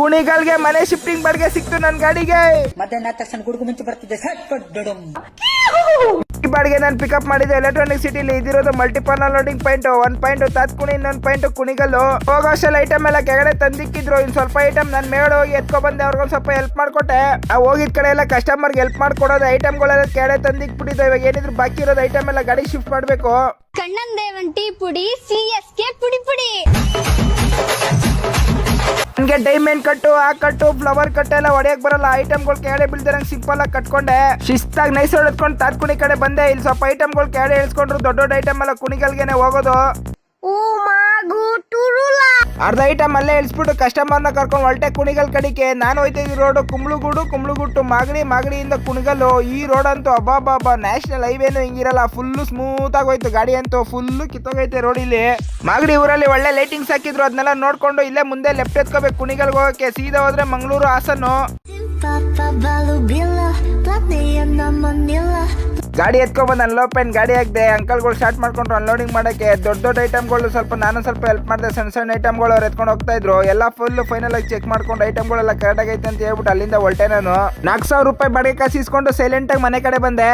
ಕುಣಿಗಲ್ಗೆ ಮನೆ ಶಿಫ್ಟಿಂಗ್ ಬಾಡಿಗೆ ಸಿಕ್ತು ನನ್ ಗಾಡಿಗೆ. ಮಧ್ಯಾಹ್ನ ತಕ್ಷಣ ಗುಡುಗು ಮಿಂಚು ಬರ್ತಿದೆ. ಈ ಬಾಡಿಗೆ ನಾನು ಪಿಕಪ್ ಮಾಡಿದೆ ಎಲೆಕ್ಟ್ರಾನಿಕ್ ಸಿಟಿಲಿ. ಇದಿರೋದು ಮಲ್ಟಿಪಲ್ ಲೋಡಿಂಗ್ ಪಾಯಿಂಟ್. 1 ಪಾಯಿಂಟ್ ತಾತ್ಕುಣಿ, ಇನ್ನೊಂದು ಪಾಯಿಂಟ್ ಕುಣಿಗಲ್ಲು. ಹೋಗೋಷ್ಟೆಲ್ಲ ಐಟಮ್ ಎಲ್ಲ ಕೆಳಗಡೆ ತಂದಿಕ್ಕಿದ್ರು. ಇನ್ ಸ್ವಲ್ಪ ಐಟಮ್ ನಾನು ಮೇಡ ಹೋಗಿ ಎತ್ಕೊ ಬಂದೆ. ಅವ್ರಿಗೊಂದು ಸ್ವಲ್ಪ ಹೆಲ್ಪ್ ಮಾಡ್ಕೊಟ್ಟೆ. ನಾವು ಹೋಗಿದ್ ಕಡೆ ಎಲ್ಲ ಕಸ್ಟಮರ್ಗೆ ಹೆಲ್ಪ್ ಮಾಡ್ಕೊಡೋದು. ಐಟಮ್ಗಳೆಲ್ಲ ಕೆಳಗಡೆ ತಂದಿಕ್ಬಿಟ್ಟಿದ್ದೆ. ಇವಾಗ ಏನಿದ್ರು ಬಾಕಿ ಇರೋದು ಐಟಮ್ ಎಲ್ಲ ಗಾಡಿ ಶಿಫ್ಟ್ ಮಾಡ್ಬೇಕು. ಕಣ್ಣನ್ ದೇವನ್ ಟೀ ಪುಡಿ, CSK ಪುಡಿ ಪುಡಿ. ನನ್ಗೆ ಡೈಮಂಡ್ ಕಟ್ಟು, ಆ ಕಟ್ಟು, ಫ್ಲವರ್ ಕಟ್ಟು ಎಲ್ಲ ಹೊಡೆಯಕ್ ಬರಲ್ಲ. ಐಟಮ್ಗಳು ಕೆಳಗಡೆ ಬೀಳ್ದಿರಂಗ್ ಸಿಂಪಲ್ ಆಗಿ ಕಟ್ಕೊಂಡೆ. ಶಿಸ್ತಾಗಿ ನೈಸ್ ಹೊಡೆದ್ಕೊಂಡು ತಾತ್ಕುಣಿ ಕಡೆ ಬಂದೆ. ಇಲ್ಲಿ ಸ್ವಲ್ಪ ಐಟಮ್ಗಳು ಕೆಳಗಡೆ ಇಳಿಸ್ಕೊಂಡ್ರು. ದೊಡ್ಡ ದೊಡ್ಡ ಐಟಮ್ ಎಲ್ಲ ಕುಣಿಗಲ್ಗೆನೆ ಹೋಗೋದು. ಅರ್ಧ ಐಟಮ್ ಅಲ್ಲೇ ಇಳಿಸ್ಬಿಟ್ಟು ಕಸ್ಟಮರ್ನ ಕರ್ಕೊಂಡು ಹೊರಟೆ ಕುಣಿಗಲ್ ಕಡಿಕೆ. ನಾನು ಹೋಯ್ತಿದ್ದ ರೋಡ್ ಕುಂಬ್ಳುಗುಟ್ಟು ಮಾಗಡಿಯಿಂದ ಕುಣಿಗಲ್ಲು. ಈ ರೋಡ್ ಅಂತೂ ಅಬ್ಬಾ ನ್ಯಾಷನಲ್ ಹೈವೇನು ಹಿಂಗಿರಲ್ಲ. ಫುಲ್ಲು ಸ್ಮೂತ್ ಆಗಿ ಹೋಯ್ತು. ಗಾಡಿ ಅಂತೂ ಫುಲ್ಲು ಕಿತ್ತೋಗೈತೆ ರೋಡ್ ಇಲ್ಲಿ. ಮಾಗಡಿ ಊರಲ್ಲಿ ಒಳ್ಳೆ ಲೈಟಿಂಗ್ಸ್ ಹಾಕಿದ್ರು. ಅದನ್ನೆಲ್ಲ ನೋಡ್ಕೊಂಡು ಇಲ್ಲೇ ಮುಂದೆ ಲೆಫ್ಟ್ ಎತ್ಕೋಬೇಕು ಕುಣಿಗಲ್ಗೆ ಹೋಗಕ್ಕೆ. ಸೀದಾ ಹೋದ್ರೆ ಮಂಗಳೂರು, ಹಾಸನ್ನು. ಗಾಡಿ ಎತ್ಕೊಬಂದು ಅನ್ಲೋಪೆನ್ ಗಾಡಿ ಹಾಕಿದೆ. ಅಂಕಲ್ಗಳು ಸ್ಟಾರ್ಟ್ ಮಾಡ್ಕೊಂಡ್ರು ಅನ್ಲೋಡಿಂಗ್ ಮಾಡಕ್ಕೆ. ದೊಡ್ಡ ಐಟಮ್ಗಳು ಸ್ವಲ್ಪ ನಾನು ಸ್ವಲ್ಪ ಹೆಲ್ಪ್ ಮಾಡಿದೆ. ಸಣ್ಣ ಐಟಮ್ಗಳು ಅವ್ರು ಎತ್ಕೊಂಡು ಹೋಗ್ತಾ ಇದ್ರು. ಎಲ್ಲ ಫುಲ್ ಫೈನಲ್ ಆಗಿ ಚೆಕ್ ಮಾಡ್ಕೊಂಡು ಐಟಮ್ಗಳೆಲ್ಲ ಕರೆಕ್ಟ್ ಆಗೈತೆ ಅಂತ ಹೇಳ್ಬಿಟ್ಟು ಅಲ್ಲಿಂದ ಹೊರಟೆ ನಾನು. 4,000 ರೂಪಾಯಿ ಬಾಡಿಗೆ ಕಾಸು ಇಸ್ಕೊಂಡು ಸೈಲೆಂಟ್ ಆಗಿ ಮನೆ ಕಡೆ ಬಂದೆ.